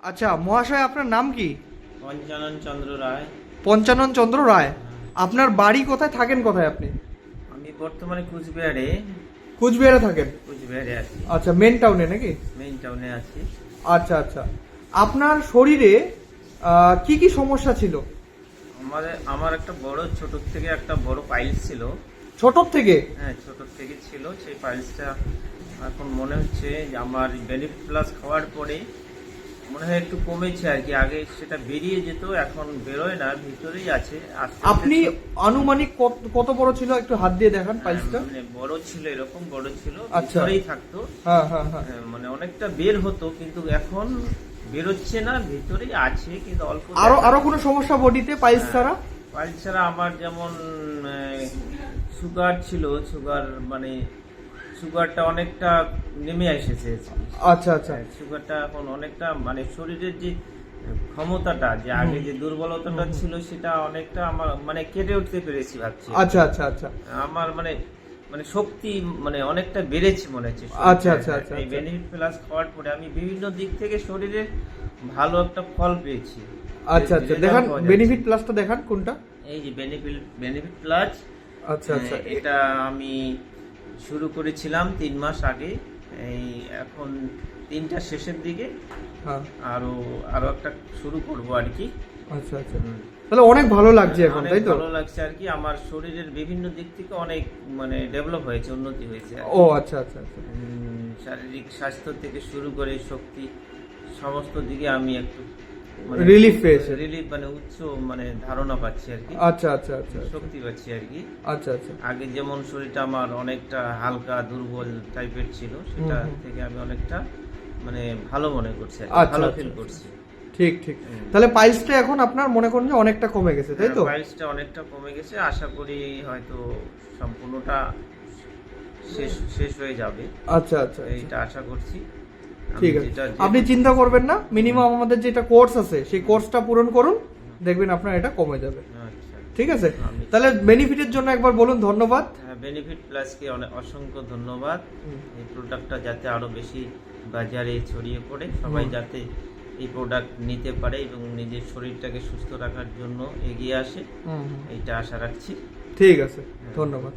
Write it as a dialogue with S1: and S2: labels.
S1: আচ্ছা মহাশয়, আপনার নাম কি?
S2: পঞ্চানন চন্দ্র রায়।
S1: পঞ্চানন চন্দ্র রায়। আপনার বাড়ি কোথায়, থাকেন কোথায় আপনি?
S2: আমি বর্তমানে কুচবিহারে
S1: কুচবিহারে থাকেন?
S2: কুচবিহারে আছি,
S1: আচ্ছা, মেন টাউনে নাকি?
S2: মেইন টাউনে আছি।
S1: আচ্ছা আচ্ছা। আপনার শরীরে কি কি সমস্যা ছিল?
S2: আমার একটা বড় ছোট থেকে একটা বড় পাইলস ছিল।
S1: ছোট থেকে?
S2: হ্যাঁ, ছোট থেকে ছিল। সেই পাইলসটা এখন মনে হচ্ছে যে আমার বেনিফিট প্লাস খাওয়ার পরে মনে হয় একটু কমেছে আর কি। আগে সেটা বেরিয়ে যেত, এখন বেরোয় না, ভিতরেই আছে। আস্তে আস্তে
S1: আপনি আনুমানিক কত বড় ছিল, একটু হাত দিয়ে দেখান পাইলসটা।
S2: মানে বড় ছিল, এরকম বড় ছিল,
S1: আচ্ছা।
S2: ভিতরেই থাকতো।
S1: হ্যাঁ হ্যাঁ হ্যাঁ।
S2: মানে অনেকটা বের হতো, কিন্তু এখন বেরোচ্ছে না, ভিতরেই আছে, কিন্তু অল্প।
S1: আরো কোনো সমস্যা বডিতে পাইলস ছাড়া?
S2: পাইলস ছাড়া আমার যেমন সুগার ছিল, সুগার মানে সুগারটা অনেকটা নেমে এসেছে।
S1: আচ্ছা আচ্ছা।
S2: সুগারটা এখন অনেকটা মানে শরীরের যে ক্ষমতাটা, যে আগে যে দুর্বলতাটা ছিল, সেটা অনেকটা আমার মানে কেটে উঠতে পেরেছি ভাবছি।
S1: আচ্ছা আচ্ছা আচ্ছা।
S2: আমার মানে মানে শক্তি মানে অনেকটা বেড়েছে মনে হচ্ছে।
S1: আচ্ছা আচ্ছা আচ্ছা।
S2: এই বেনিফিট প্লাস খাওয়ার পরে আমি বিভিন্ন দিক থেকে শরীরে ভালো একটা ফল পেয়েছি।
S1: আচ্ছা আচ্ছা, দেখান বেনিফিট প্লাসটা, দেখান কোনটা।
S2: এই যে বেনিফিট প্লাস।
S1: আচ্ছা আচ্ছা।
S2: এটা আমি শুরু করেছিলাম 3 মাস আগে। এই এখন 3টা শেষের দিকে
S1: হ্যাঁ।
S2: আরো একটা শুরু করব আর কি।
S1: আচ্ছা আচ্ছা, তাহলে অনেক ভালো লাগছে এখন,
S2: অনেক
S1: তাই তো?
S2: ভালো লাগছে আর কি। আমার শরীরের বিভিন্ন দিক থেকে অনেক মানে ডেভেলপ হয়েছে, উন্নতি হয়েছে আর কি।
S1: ও আচ্ছা আচ্ছা আচ্ছা।
S2: শারীরিক স্বাস্থ্য থেকে শুরু করে শক্তি, সমস্ত দিকে আমি একটু
S1: রিলিফ পেয়েছে?
S2: রিলিফ মানে উচ্চ মানে ধারণা পাচ্ছি আর কি।
S1: আচ্ছা আচ্ছা আচ্ছা।
S2: শক্তি পাচ্ছি আর কি।
S1: আচ্ছা আচ্ছা।
S2: আগে যেমন শরীরটা আমার অনেকটা হালকা দুর্বল টাইপের ছিল, সেটা থেকে আমি অনেকটা মানে ভালো মনে করছি আর কি,
S1: আচ্ছা,
S2: ভালো
S1: আচ্ছা,
S2: ফিল
S1: আচ্ছা।
S2: করছি।
S1: ঠিক ঠিক। তাহলে পাইলসটা এখন আপনার মনে করেন যে অনেকটা কমে গেছে, তাই তো?
S2: পাইলসটা অনেকটা কমে গেছে, আশা করি হয়তো সম্পূর্ণটা শেষ হয়ে যাবে।
S1: আচ্ছা আচ্ছা।
S2: এইটা আশা করছি।
S1: ঠিক আছে, আপনি চিন্তা করবেন না। মিনিমাম আমাদের যেটা কোর্স আছে, সেই কোর্সটা পূরণ করুন, দেখবেন আপনার এটা কমে যাবে।
S2: আচ্ছা,
S1: ঠিক আছে, তাহলে বেনিফিটের জন্য একবার বলুন ধন্যবাদ।
S2: বেনিফিট প্লাসকে অনেক অসংখ্য ধন্যবাদ। এই প্রোডাক্টটা যাতে আরো বেশি বাজারে ছড়িয়ে পড়ে, সবাই যাতে এই প্রোডাক্ট নিতে পারে এবং নিজের শরীরটাকে সুস্থ রাখার জন্য এগিয়ে আসে, এইটা আশা রাখছি।
S1: ঠিক আছে, ধন্যবাদ।